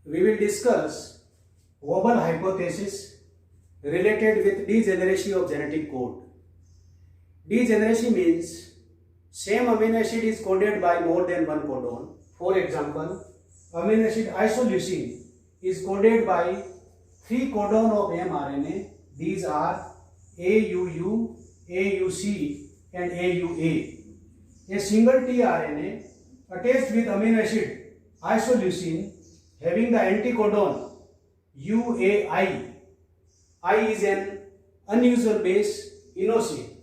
we will discuss Wobble hypothesis related with degeneracy of genetic code. Degeneracy means same amino acid is coded by more than one codon. For example, amino acid isoleucine is coded by 3 codon of mRNA. These are AUU, AUC and AUA. A single tRNA attached with amino acid isoleucine having the anticodon UAI. I is an unusual base inosine.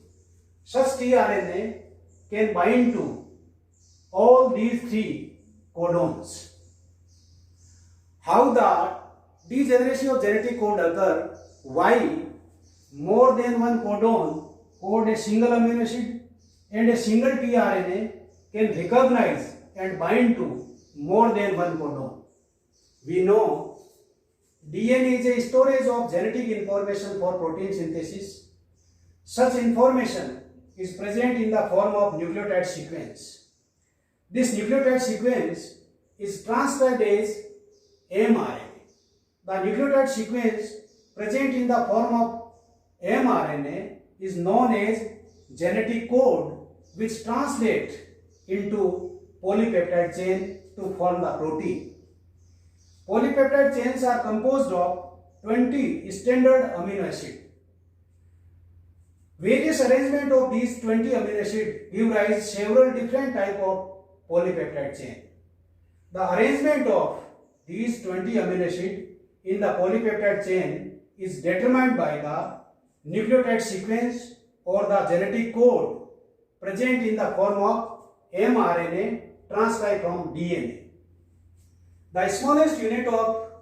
Such tRNA can bind to all these 3 codons. How the degeneration of genetic code occur? Why more than one codon code a single amino acid and a single tRNA can recognize and bind to more than one codon? We know DNA is a storage of genetic information for protein synthesis. Such information is present in the form of nucleotide sequence. This nucleotide sequence is transcribed as mRNA. The nucleotide sequence present in the form of mRNA is known as genetic code, which translates into polypeptide chain to form the protein. Polypeptide chains are composed of 20 standard amino acids. Various arrangement of these 20 amino acids give rise several different type of polypeptide chain. The arrangement of these 20 amino acids in the polypeptide chain is determined by the nucleotide sequence or the genetic code present in the form of mRNA transcribed from DNA. The smallest unit of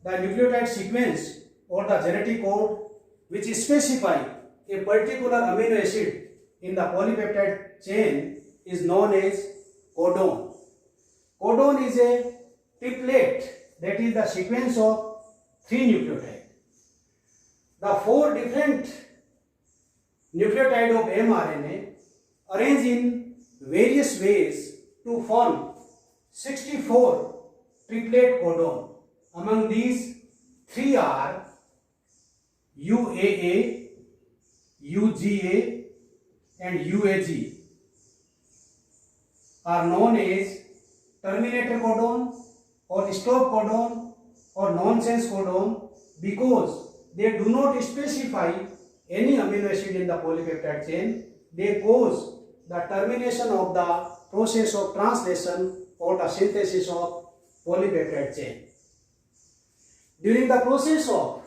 the nucleotide sequence or the genetic code which specify a particular amino acid in the polypeptide chain is known as codon. Codon is a triplet, that is the sequence of 3 nucleotides. The 4 different nucleotides of mRNA arrange in various ways to form 64 triplet codon. Among these, 3 are UAA, UGA and UAG are known as terminator codon or stop codon or nonsense codon because they do not specify any amino acid in the polypeptide chain. They cause the termination of the process of translation or the synthesis of polypeptide chain. During the process of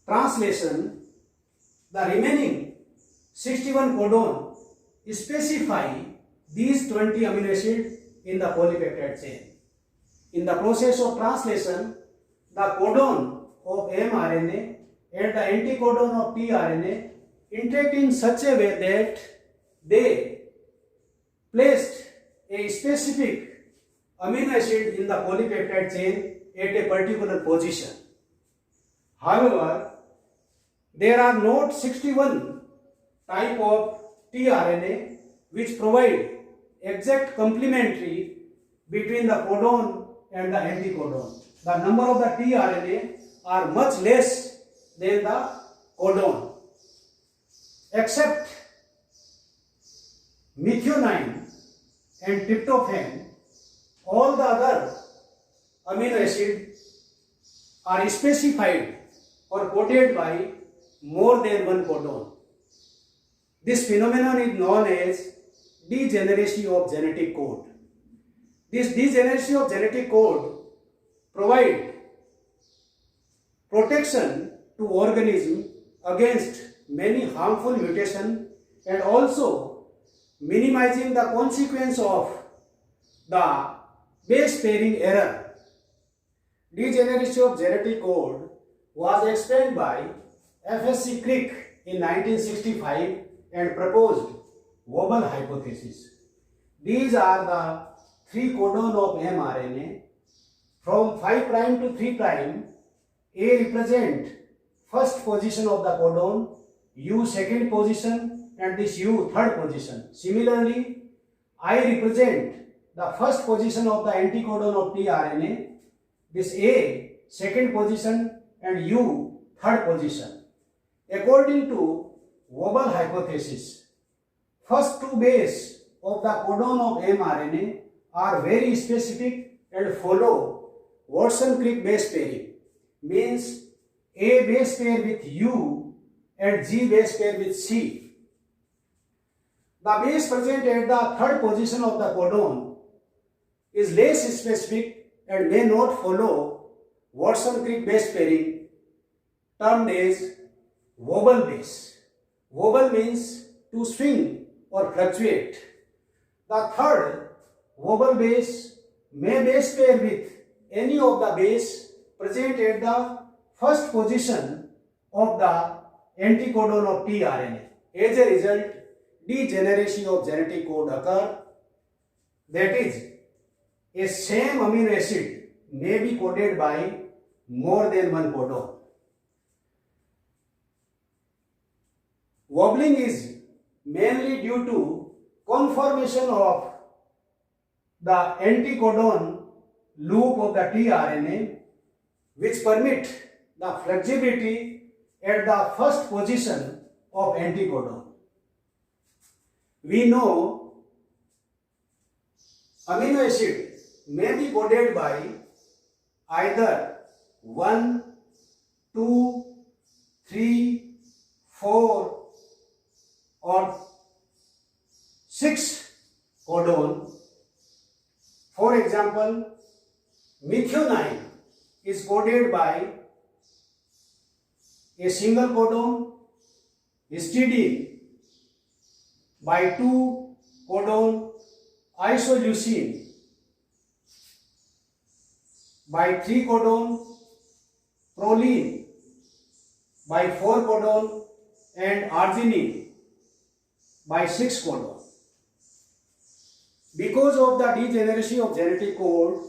translation, the remaining 61 codon specify these 20 amino acids in the polypeptide chain. In the process of translation, the codon of mRNA and the anticodon of tRNA interact in such a way that they placed a specific amino acid in the polypeptide chain at a particular position. However, there are not 61 type of tRNA which provide exact complementary between the codon and the anticodon. The number of the tRNA are much less than the codon. Except methionine and tryptophan, all the other amino acids are specified or coded by more than one codon. This phenomenon is known as degeneracy of genetic code. This degeneracy of genetic code provide protection to organism against many harmful mutations and also minimizing the consequence of the base pairing error. Degeneration of genetic code was explained by F.S.C. Crick in 1965 and proposed Wobble hypothesis. These are the 3 codon of mRNA. From 5' to 3', A represent first position of the codon, U second position and this U third position. Similarly, I represent the first position of the anticodon of tRNA this A second position and U third position. According to Wobble hypothesis, first two base of the codon of mRNA are very specific and follow Watson-Crick base pairing, means A base pair with U and G base pair with C. The base present at the third position of the codon is less specific and may not follow Watson-Crick base pairing, termed as wobble base. Wobble means to swing or fluctuate. The third wobble base may base pair with any of the base present at the first position of the anticodon of tRNA. As a result, degeneracy of genetic code occur. That is, a same amino acid may be coded by more than one codon. Wobbling is mainly due to conformation of the anticodon loop of the tRNA, which permit the flexibility at the first position of anticodon. We know amino acid may be coded by either 1, 2, 3, 4 or 6 codon. For example, methionine is coded by a single codon, histidine by 2 codon, isoleucine by 3 codon, proline by 4 codon and arginine by 6 codon. Because of the degeneration of genetic code,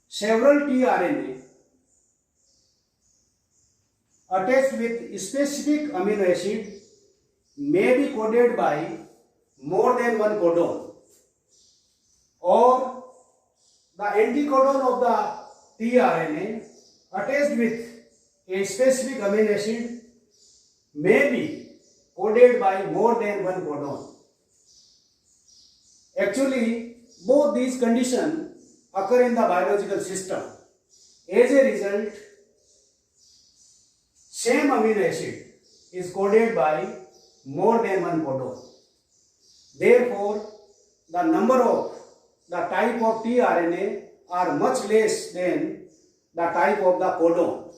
several tRNA attached with specific amino acid may be coded by more than one codon, or the anticodon of the tRNA attached with a specific amino acid may be coded by more than one codon. Actually, both these conditions occur in the biological system. As a result, same amino acid is coded by more than one codon. Therefore, the number of the type of tRNA are much less than the type of the codon.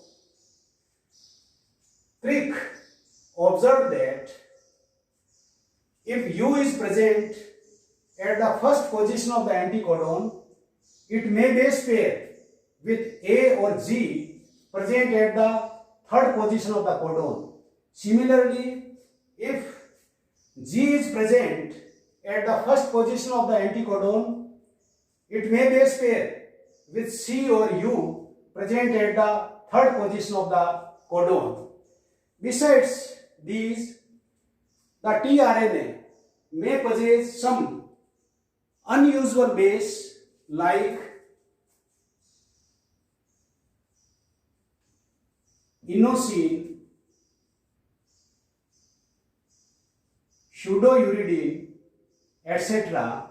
Crick observed that if U is present at the first position of the anticodon, it may base pair with A or G present at the third position of the codon. Similarly, if G is present at the first position of the anticodon, it may base pair with C or U present at the third position of the codon. Besides these, the tRNA may possess some unusual base like inosine, pseudouridine, etc.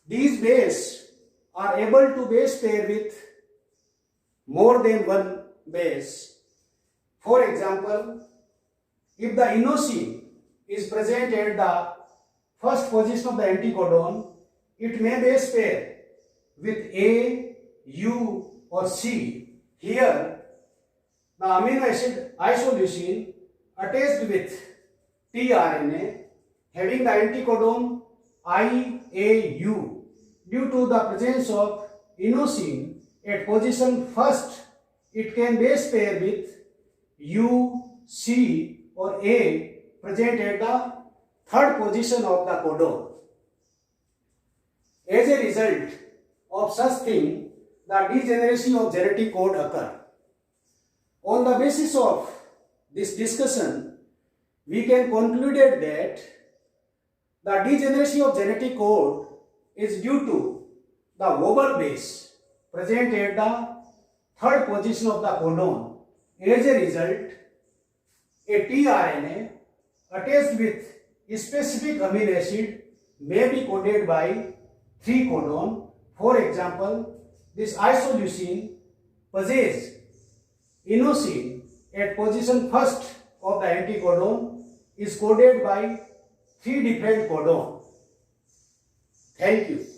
These bases are able to base pair with more than one base. For example, if the inosine is present at the first position of the anticodon, it may base pair with A, U or C. Here, the amino acid isoleucine attached with tRNA having the anticodon IAU. Due to the presence of inosine at position first, it can base pair with U, C or A present at the third position of the codon. As a result of such thing, the degeneration of genetic code occur. On the basis of this discussion, we can conclude that the degeneration of genetic code is due to the vowel base present at the third position of the codon. As a result, a tRNA attached with a specific amino acid may be coded by 3 codon. For example, this isoleucine possesses inosine at position first of the anticodon is coded by 3 different codon. Thank you.